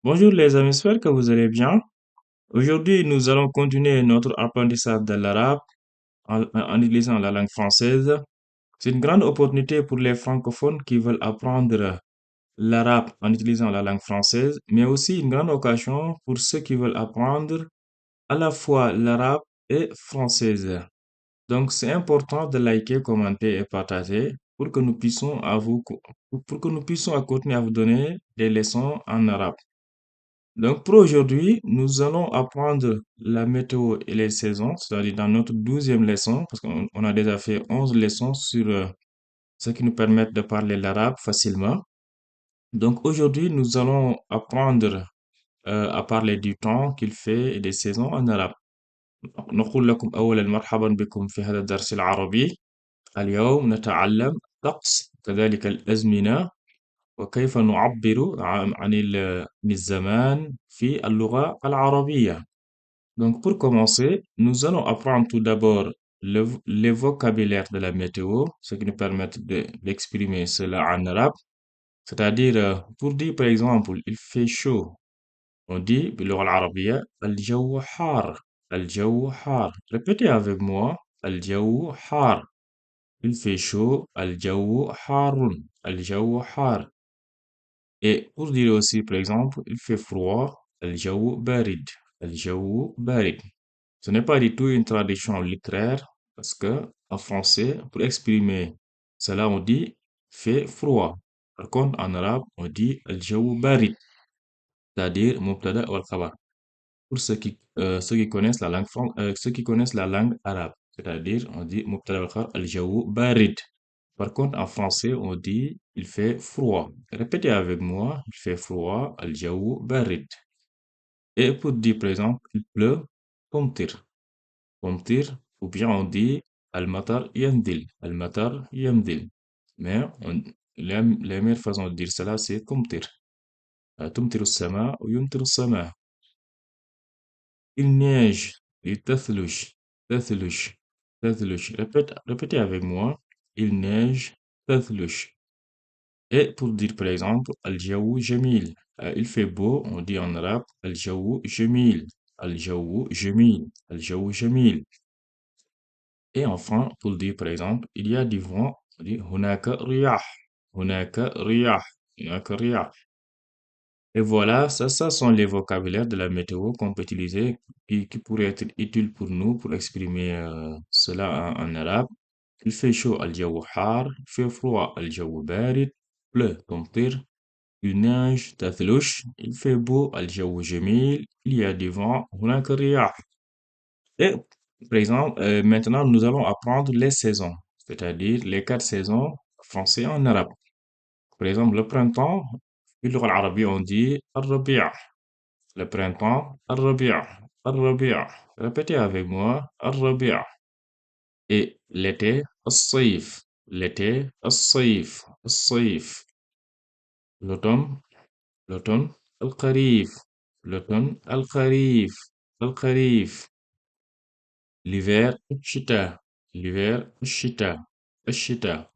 Bonjour les amis, j'espère que vous allez bien. Aujourd'hui, nous allons continuer notre apprentissage de l'arabe en utilisant la langue française. C'est une grande opportunité pour les francophones qui veulent apprendre l'arabe en utilisant la langue française, mais aussi une grande occasion pour ceux qui veulent apprendre à la fois l'arabe et française. Donc, c'est important de liker, commenter et partager pour que nous puissions pour que nous puissions continuer à vous donner des leçons en arabe. Donc pour aujourd'hui, nous allons apprendre la météo et les saisons, c'est-à-dire dans notre 12e leçon, parce qu'on a déjà fait 11 leçons sur ce qui nous permet de parler l'arabe facilement. Donc aujourd'hui, nous allons apprendre à parler du temps qu'il fait et des saisons en arabe. نقول لكم أولا مرحبا بكم في هذا الدرس العربي. اليوم نتعلم الطقس كذلك الأزمنة وكيف نعبر عن الزمان في اللغة العربية. Donc, pour commencer, nous allons apprendre tout d'abord les vocabulaires de la météo, ce qui nous permet d'exprimer cela en arabe. C'est-à-dire, pour dire par exemple, il fait chaud, on dit باللغة العربية الجو حار. الجو حار. Répétez avec moi. الجو حار. Il fait chaud. الجو حار. الجو حار. Et pour dire aussi, par exemple, il fait froid. الجو بارد. الجو بارد. Ce n'est pas du tout une traduction littéraire parce que en français, pour exprimer cela, on dit fait froid. Par contre, en arabe, on dit al-jawu barid, c'est-à-dire mubtada wal khabar. Pour ceux qui connaissent la ceux qui connaissent la langue arabe, c'est-à-dire on dit mubtada wal khabar al-jawu barid. Par contre, en français, on dit il fait froid. Répétez avec moi, il fait froid, al-jawu barid. Et pour dire par exemple, il pleut, tumtir. Pomtir, ou bien on dit Al-Matar Yamdil. Al-Matar Yamdil. Mais la meilleure façon de dire cela, c'est Tumtir. Tumtir sama ou Yumtir sama. Il neige. Il tathlush. Tathlush. Tathlush. Répétez avec moi. Il neige. Tathlush. Et pour dire par exemple, Al-Jawu Jamil. Il fait beau, on dit en arabe Al-Jawu Jamil. Al-Jawu Jamil. Al-Jawu Jamil. Et enfin, pour dire par exemple, il y a du vent, on dit hunaka riyah, hunaka riyah, hunaka riyah. Et voilà, ça sont les vocabulaires de la météo qu'on peut utiliser, qui pourraient être utiles pour nous pour exprimer cela en arabe. Il fait chaud, al-jawu har, il fait froid, al-jawu barid, pleut, tomtir, il neige, tathlush, il fait beau, al-jawu jamil, il y a du vent, hunaka riyah. Et, par exemple, maintenant, nous allons apprendre les saisons, c'est-à-dire les 4 saisons français en arabe. Par exemple, le printemps, باللغة العربية, on dit الربيع. Le printemps, الربيع. الربيع. Répétez avec moi, الربيع. Et l'été, الصيف. L'été, الصيف. الصيف. L'automne, l'automne, الخريف. L'automne, الخريف. الخريف. L'hiver, الشتاء. L'hiver, الشتاء. الشتاء.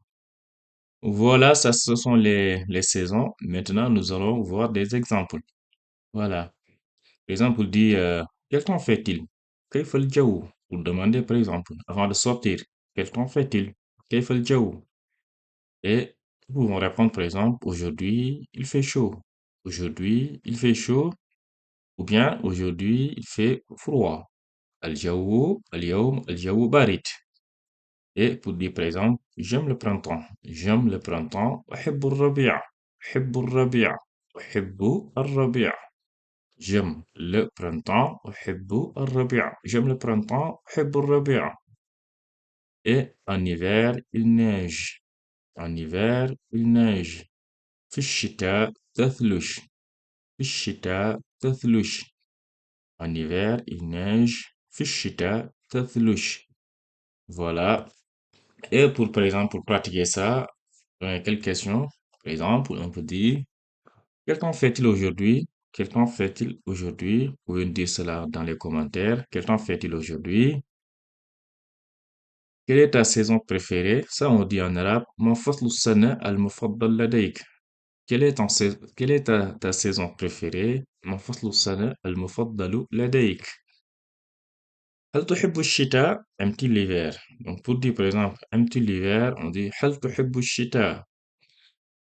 Voilà, ça, ce sont les saisons. Maintenant, nous allons voir des exemples. Voilà. L'exemple dit, quel temps fait-il? كيف الجو? Pour demander, par exemple, avant de sortir, quel temps fait-il? كيف الجو? Et nous pouvons répondre, par exemple, aujourd'hui, il fait chaud. Aujourd'hui, il fait chaud. Ou bien, aujourd'hui, il fait froid. الجو اليوم الجو بارد. Et pour dire par exemple, j'aime le printemps. J'aime le printemps. أحب الربيع. أحب الربيع. أحب الربيع. J'aime le printemps. أحب الربيع. J'aime le printemps. أحب الربيع. Et en hiver, il neige. En hiver, il neige. في الشتاء تثلج. في الشتاء تثلج. En hiver, il neige. في الشتاء تثلج. Voilà. Et pour, par exemple, pour pratiquer ça, quelques questions. Par exemple, on peut dire, quel temps fait-il aujourd'hui? Quel temps fait-il aujourd'hui? Vous pouvez me dire cela dans les commentaires. Quel temps fait-il aujourd'hui? Quelle est ta saison préférée? Ça, on dit en arabe, ما فصل السنة المفضل لديك? quelle est ta saison préférée؟ ما فصل السنة المفضل لديك؟ هل تحب الشتاء؟ Aimes-tu l'hiver? Donc pour dire par exemple, aimes-tu l'hiver? On dit هل تحب الشتاء?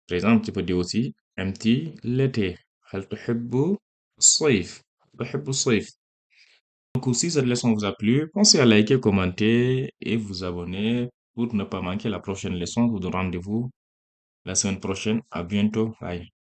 Par exemple, tu peux dire aussi aimes-tu l'été? هل تحب الصيف؟ تحب الصيف? Donc si cette leçon vous a plu, pensez à liker, commenter et vous abonner pour ne pas manquer la prochaine leçon. Je vous donne rendez-vous la semaine prochaine. À bientôt. Bye.